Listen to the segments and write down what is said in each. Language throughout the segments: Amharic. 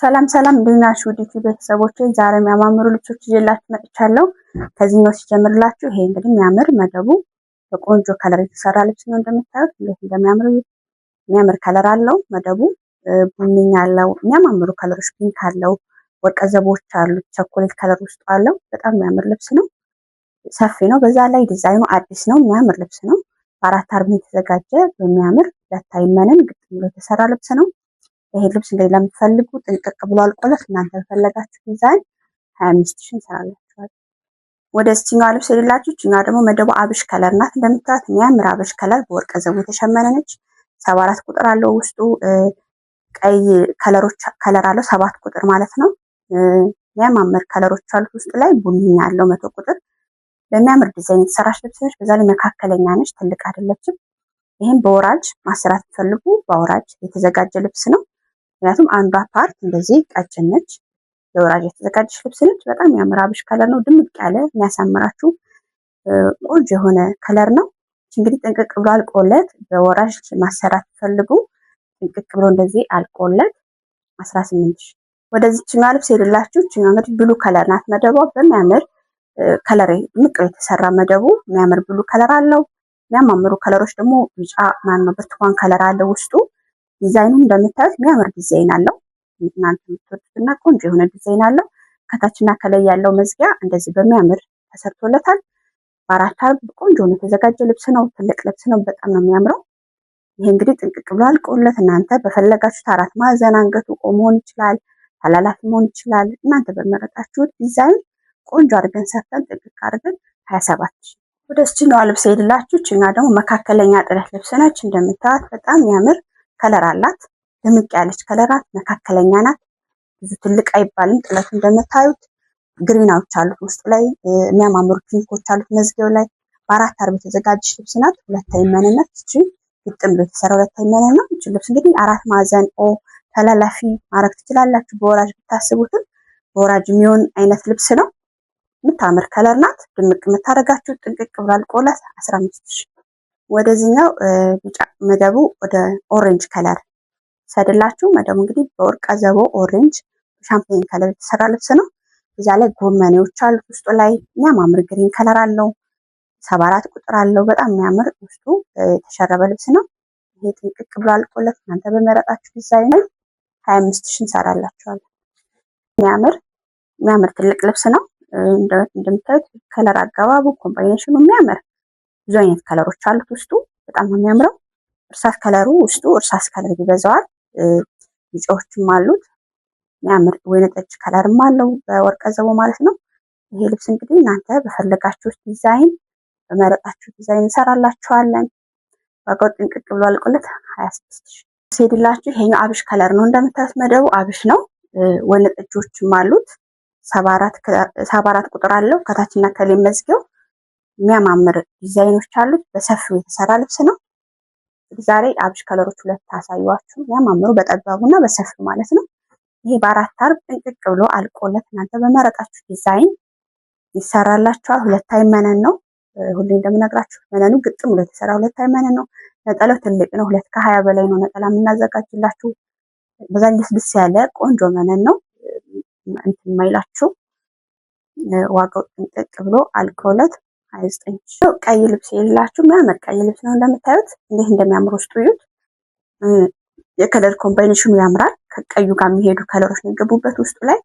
ሰላም ሰላም እንዴት ናችሁ? ውድ ቤተሰቦቼ ዛሬ የሚያማምሩ ልብሶች ይዤላችሁ መጥቻለሁ። ከዚህኛው ሲጀምርላችሁ ይሄ እንግዲህ የሚያምር መደቡ በቆንጆ ከለር የተሰራ ልብስ ነው። እንደምታዩት እንዴት እንደሚያምር የሚያምር ከለር አለው። መደቡ ቡኒ አለው፣ የሚያማምሩ ከለሮች ፒንክ አለው፣ ወርቀ ዘቦች አሉት፣ ቸኮሌት ከለር ውስጥ አለው። በጣም የሚያምር ልብስ ነው። ሰፊ ነው። በዛ ላይ ዲዛይኑ አዲስ ነው። የሚያምር ልብስ ነው። በአራት አርብ የተዘጋጀ በሚያምር ለታይመንን ግጥም ብሎ የተሰራ ልብስ ነው። ይሄ ልብስ እንግዲህ ለምትፈልጉ ጥንቅቅ ብሎ አልቆለት እናንተ በፈለጋችሁ ዲዛይን 25 ሺህ እንሰራላችኋል። ወደ እዚህኛው ልብስ የሌላችሁ እኛ ደግሞ መደቡ አብሽ ከለር ናት። እንደምታዩት የሚያምር አብሽ ከለር በወርቀ ዘቦ የተሸመነ ነች። 74 ቁጥር አለው ውስጡ ቀይ ከለር አለው 7 ቁጥር ማለት ነው። የሚያማምር ከለሮች አሉት ውስጡ ላይ ቡኒ ያለው 100 ቁጥር በሚያምር ዲዛይን የተሰራች ልብስ ነች። በዛ ላይ መካከለኛ ነች፣ ትልቅ አይደለችም። ይህም በወራጅ ማሰራት ፈልጉ በወራጅ የተዘጋጀ ልብስ ነው። ምክንያቱም አንዷ ፓርት እንደዚህ ቀጭን ነች፣ ለወራጅ የተዘጋጀች ልብስ ነች። በጣም የሚያምር አብሽ ከለር ነው። ድምቅ ያለ የሚያሳምራችሁ ቆንጆ የሆነ ከለር ነው። እንግዲህ ጥንቅቅ ብሎ አልቆለት በወራጅ ማሰራት ፈልጉ ጥንቅቅ ብሎ እንደዚህ አልቆለት 18 ሺህ። ወደዚህኛው ልብስ የሌላችሁ እቺኛው እንግዲህ ብሉ ከለር ናት። መደቧ በሚያምር ከለር ድምቅ የተሰራ መደቡ የሚያምር ብሉ ከለር አለው። የሚያማምሩ ከለሮች ደግሞ ቢጫ ማነው ብርቱካን ከለር አለው ውስጡ። ዲዛይኑ እንደምታዩት የሚያምር ዲዛይን አለው። እናንተ የምትወዱትና ቆንጆ የሆነ ዲዛይን አለው። ከታችና ከላይ ያለው መዝጊያ እንደዚህ በሚያምር ተሰርቶለታል። በአራት አርብ ቆንጆ ነው የተዘጋጀ ልብስ ነው። ትልቅ ልብስ ነው። በጣም ነው የሚያምረው። ይሄ እንግዲህ ጥንቅቅ ብሎ አልቆለት እናንተ በፈለጋችሁት አራት ማዕዘን አንገቱ ቆሞ መሆን ይችላል፣ ተላላፊ መሆን ይችላል። እናንተ በመረጣችሁት ዲዛይን ቆንጆ አድርገን ሰርተን ጥንቅቅ አድርገን 27 ሺህ። ወደ እችኛዋ ልብስ ሄድላችሁ። እችኛ ደግሞ መካከለኛ ጥለት ልብስ ነች። እንደምታዩት በጣም የሚያምር ከለር አላት። ድምቅ ያለች ከለራት መካከለኛ ናት። ብዙ ትልቅ አይባልም ጥለቱ። እንደምታዩት ግሪናዎች አሉት ውስጡ ላይ የሚያማምሩ ፒንኮች አሉት መዝጊያው ላይ። በአራት አርብ የተዘጋጀች ልብስ ናት። ሁለታዊ መነነት እቺ ግጥም ብሎ የተሰራ ሁለታዊ መነን ነው። እቺ ልብስ እንግዲህ አራት ማዕዘን ተላላፊ ማድረግ ትችላላችሁ። በወራጅ ብታስቡትም በወራጅ የሚሆን አይነት ልብስ ነው። የምታምር ከለር ናት። ድምቅ የምታደርጋችሁ ጥንቅቅ ብሎ አልቆለት 15 ሺህ። ወደዚህኛው ቢጫ መደቡ ወደ ኦሬንጅ ከለር ሰድላችሁ። መደቡ እንግዲህ በወርቀ ዘቦ ኦሬንጅ ሻምፔን ከለር የተሰራ ልብስ ነው። እዛ ላይ ጎመኔዎች አሉት ውስጡ ላይ የሚያማምር ግሪን ከለር አለው። 74 ቁጥር አለው። በጣም የሚያምር ውስጡ የተሸረበ ልብስ ነው። ይሄ ጥንቅቅ ብሎ አልቆለት እናንተ በመረጣችሁ ዲዛይን 25 ሺህ እንሰራላችኋለን። የሚያምር ትልቅ ልብስ ነው። እንደምታዩት ከለር አገባቡ ኮምባይኔሽኑ የሚያምር ብዙ አይነት ከለሮች አሉት ውስጡ። በጣም ነው የሚያምረው። እርሳስ ከለሩ ውስጡ እርሳስ ከለር ይበዛዋል። ቢጫዎችም አሉት። የሚያምር ወይነ ጠጅ ከለርም አለው በወርቀ ዘቦ ማለት ነው። ይሄ ልብስ እንግዲህ እናንተ በፈለጋችሁት ዲዛይን በመረጣችሁ ዲዛይን እንሰራላችኋለን። ዋጋው ጥንቅቅ ብሎ አልቆለት 26 ሺህ። ሄድላችሁ ይሄኛው አብሽ ከለር ነው። እንደምታዩት መደቡ አብሽ ነው። ወይነ ጠጆችም አሉት። 74 ቁጥር አለው። ከታችና ከላይ መዝጊያው የሚያማምር ዲዛይኖች አሉት። በሰፊው የተሰራ ልብስ ነው። ዛሬ አብሽ ከለሮች ሁለት አሳዩዋችሁ። የሚያማምሩ በጠባቡና በሰፊው ማለት ነው። ይሄ በአራት አርብ ጥንቅቅ ብሎ አልቆለት እናንተ በመረጣችሁ ዲዛይን ይሰራላችኋል። ሁለታዊ መነን ነው። ሁሌ እንደምነግራችሁ መነኑ ግጥም ብሎ የተሰራ ሁለታዊ መነን ነው። ነጠላው ትልቅ ነው። 2 ከ20 በላይ ነው ነጠላ የምናዘጋጅላችሁ። በዛ ልስልስ ያለ ቆንጆ መነን ነው። እንትን የማይላችሁ ዋጋው ጥንቅቅ ብሎ አልቆለት 29 ሺህ። ቀይ ልብስ የሌላችሁ የሚያምር ቀይ ልብስ ነው። እንደምታዩት እንዴት እንደሚያምር ውስጡ እዩት። የከለር ኮምባይኔሽኑ ያምራል። ከቀዩ ጋር የሚሄዱ ከለሮች ነው የገቡበት ውስጡ ላይ።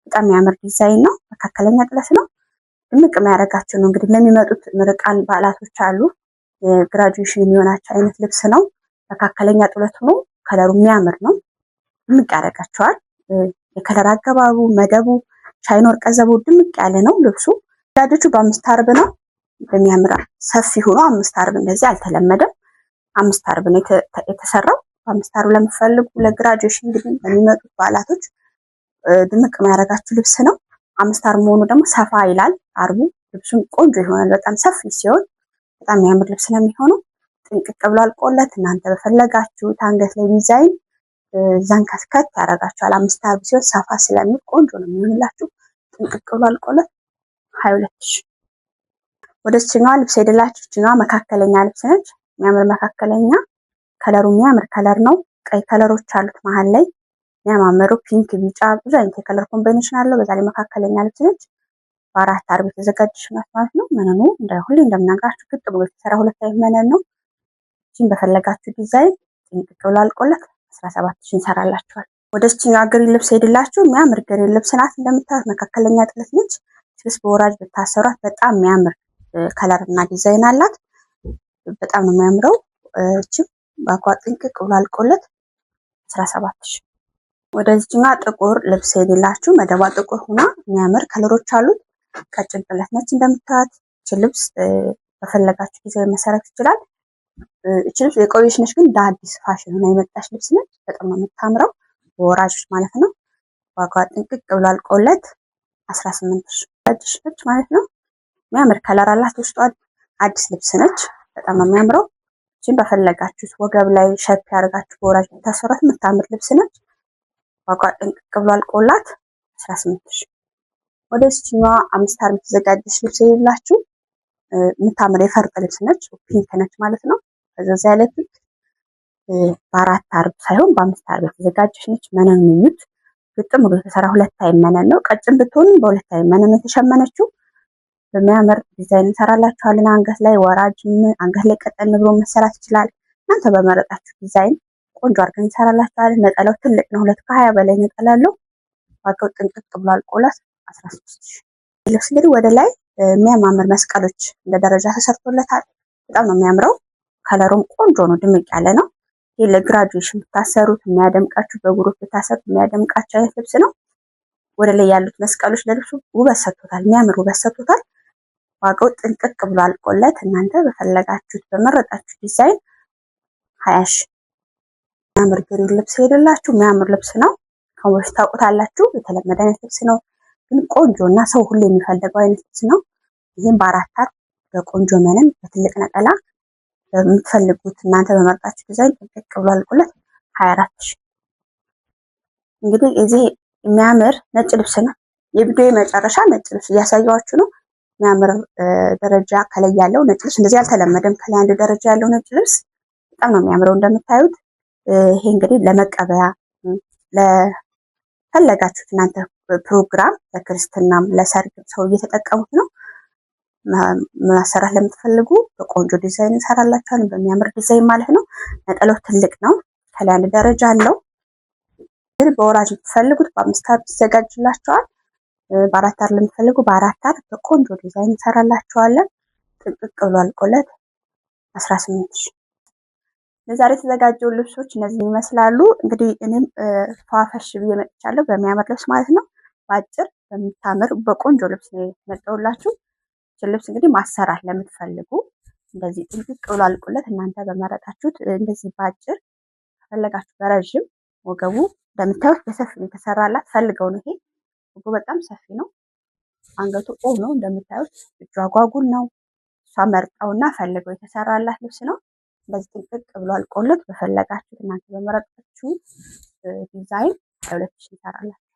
በጣም የሚያምር ዲዛይን ነው። መካከለኛ ጥለት ነው። ድምቅ የሚያደርጋቸው ነው። እንግዲህ ለሚመጡት ምርቃን በዓላቶች አሉ ግራጁዌሽን የሚሆናቸው አይነት ልብስ ነው። መካከለኛ ጥለት ሆኖ ከለሩ የሚያምር ነው። ድምቅ ያደርጋቸዋል። የከለር አገባቡ መደቡ ሻይን ወርቀ ዘቦ ድምቅ ያለ ነው ልብሱ። ዳጆቹ በ5 አርብ ነው። በሚያምር ሰፊ ሆኖ 5 አርብ እንደዚህ አልተለመደም። 5 አርብ ነው የተሰራው። 5 አርብ ለምትፈልጉ ለግራጁዌሽን እንግዲህ ለሚመጡት በዓላቶች ድምቅ የሚያደርጋችሁ ልብስ ነው። 5 አርብ መሆኑ ደግሞ ሰፋ ይላል አርቡ። ልብሱን ቆንጆ ይሆናል። በጣም ሰፊ ሲሆን በጣም የሚያምር ልብስ ነው የሚሆነው። ጥንቅቅ ብሎ አልቆለት እናንተ በፈለጋችሁት አንገት ላይ ዲዛይን ዘንከትከት ያደርጋችኋል። 5 አርብ ሲሆን ሰፋ ስለሚል ቆንጆ ነው የሚሆንላችሁ። ጥንቅቅ ብሎ አልቆለት 22 ሺህ። ወደ እችኛዋ ልብስ ሄድላችሁ። እችኛዋ መካከለኛ ልብስ ነች። የሚያምር መካከለኛ ከለሩ የሚያምር ከለር ነው። ቀይ ከለሮች አሉት መሀል ላይ የሚያማምሩ ፒንክ፣ ቢጫ ብዙ አይነት የከለር ኮምቢኔሽን አለው። በዛ ላይ መካከለኛ ልብስ ነች። በ4 አርብ የተዘጋጀች ናት ማለት ነው። መነኑ ሁሌ እንደምናግራችሁ ግጥ ብሎ የተሰራ 2 አይነት መነን ነው። እቺን በፈለጋችሁ ዲዛይን ጥንቅቅ ብሎ አልቆለት 17 እንሰራላችኋል። ወደ እችኛው ግሪን ልብስ ሄድላችሁ። የሚያምር ግሪን ልብስ ናት። እንደምታዩት መካከለኛ ጥለት ነች። ችስ በወራጅ ብታሰሯት በጣም የሚያምር ከለር እና ዲዛይን አላት። በጣም ነው የሚያምረው። እቺም ባኳ ጥንቅቅ ብሎ አልቆለት 17 ወደዚህኛው ጥቁር ልብስ ሄድላችሁ። መደቧ ጥቁር ሆና የሚያምር ከለሮች አሉት። ቀጭን ጥለት ነች። እንደምታዩት እቺ ልብስ በፈለጋችሁ ዲዛይን መሰረት ይችላል። እቺ ልብስ የቆየች ነች፣ ግን በአዲስ ፋሽን ሆና የመጣች ልብስ ነች። በጣም ነው የምታምረው። በወራጆች ማለት ነው። ዋጋዋ ጥንቅቅ ብሎ አልቆለት 18 ነች ማለት ነው። የሚያምር ከለር አላት። ውስጧ አዲስ ልብስ ነች። በጣም ነው የሚያምረው። እቺን በፈለጋችሁት ወገብ ላይ ሸፕ ያደርጋችሁ በወራጅ ብታሰሯት የምታምር ልብስ ነች። ዋጋዋ ጥንቅቅ ብሎ አልቆላት 18 ወደ እችኛዋ 5 አርብ የተዘጋጀች ልብስ የሌላችሁ የምታምር የፈርጥ ልብስ ነች። ፒንክ ነች ማለት ነው። ከዛ ያለ ፒንክ በ4 አርብ ሳይሆን በ5 አርብ የተዘጋጀች ነች። መነን ምዩት ግጥም ብሎ የተሰራ 2 ታይም መነን ነው። ቀጭን ብትሆን በ2 ታይም መነን የተሸመነችው በሚያምር ዲዛይን እንሰራላችኋለን። አንገት ላይ ወራጅ፣ አንገት ላይ ቀጠን ብሎ መሰራት ይችላል። እናንተ በመረጣችሁ ዲዛይን ቆንጆ አድርገን እንሰራላችኋለን። ነጠላው ትልቅ ነው። 2 ከ20 በላይ ነጠላ አለው። ዋጋው ጥንቅቅ ብሎ አልቆላት 13 ልብስ እንግዲህ ወደ ላይ የሚያማምር መስቀሎች እንደ ደረጃ ተሰርቶለታል። በጣም ነው የሚያምረው። ከለሩም ቆንጆ ነው፣ ድምቅ ያለ ነው። ይሄ ለግራጁዌሽን ብታሰሩት የሚያደምቃችሁ፣ በግሩፕ ብታሰሩት የሚያደምቃችሁ አይነት ልብስ ነው። ወደ ላይ ያሉት መስቀሎች ለልብሱ ውበት ሰጥቶታል፣ የሚያምር ውበት ሰጥቶታል። ዋጋው ጥንቅቅ ብሎ አልቆለት እናንተ በፈለጋችሁት በመረጣችሁ ዲዛይን 20 የሚያምር ግሪን ልብስ ሄደላችሁ። የሚያምር ልብስ ነው። ከወሽ ታውቁታላችሁ። የተለመደ አይነት ልብስ ነው፣ ግን ቆንጆ እና ሰው ሁሉ የሚፈልገው አይነት ልብስ ነው። ይህም በ4 አርብ በቆንጆ መነን በትልቅ ነጠላ በምትፈልጉት እናንተ በመርጣችሁ ዲዛይን ጥንቅቅ ብሎ አልቆለት 24 እንግዲህ እዚህ የሚያምር ነጭ ልብስ ነው። የቪዲዮ መጨረሻ ነጭ ልብስ እያሳያችሁ ነው። የሚያምር ደረጃ ከላይ ያለው ነጭ ልብስ እንደዚህ አልተለመደም። ከላይ አንድ ደረጃ ያለው ነጭ ልብስ በጣም ነው የሚያምረው እንደምታዩት። ይሄ እንግዲህ ለመቀበያ ለፈለጋችሁት እናንተ ፕሮግራም ለክርስትናም ለሰርግ ሰው እየተጠቀሙት ነው። ማሰራት ለምትፈልጉ በቆንጆ ዲዛይን እንሰራላችኋለን። በሚያምር ዲዛይን ማለት ነው። ነጠላው ትልቅ ነው። ከላይ አንድ ደረጃ አለው። ግን በወራጅ የምትፈልጉት በ5 አርብ ይዘጋጅላችኋል። በ4 አርብ ለምትፈልጉ በ4 አርብ በቆንጆ ዲዛይን እንሰራላችኋለን። ጥንቅቅ ብሎ አልቆለት 18 ለዛሬ የተዘጋጀው ልብሶች እነዚህ ይመስላሉ። እንግዲህ እኔም ፏፈሽ ብዬ መጥቻለሁ በሚያምር ልብስ ማለት ነው። በአጭር በምታምር በቆንጆ ልብስ ነው የመጣሁላችሁ። ልብስ እንግዲህ ማሰራት ለምትፈልጉ እንደዚህ ጥንቅቅ ብሎ አልቆለት እናንተ በመረጣችሁት እንደዚህ በአጭር ከፈለጋችሁ በረዥም ወገቡ እንደምታዩት በሰፊ ነው የተሰራላት። ፈልገው ነው። ይሄ ወገቡ በጣም ሰፊ ነው። አንገቱ ኦ ነው እንደምታዩት። እጇ ጓጉል ነው። እሷ መርጠውና ፈልገው የተሰራላት ልብስ ነው። እንደዚህ ጥንቅቅ ብሎ አልቆለት በፈለጋችሁት እናንተ በመረጣችሁት ዲዛይን 2000 ይሰራላችሁ።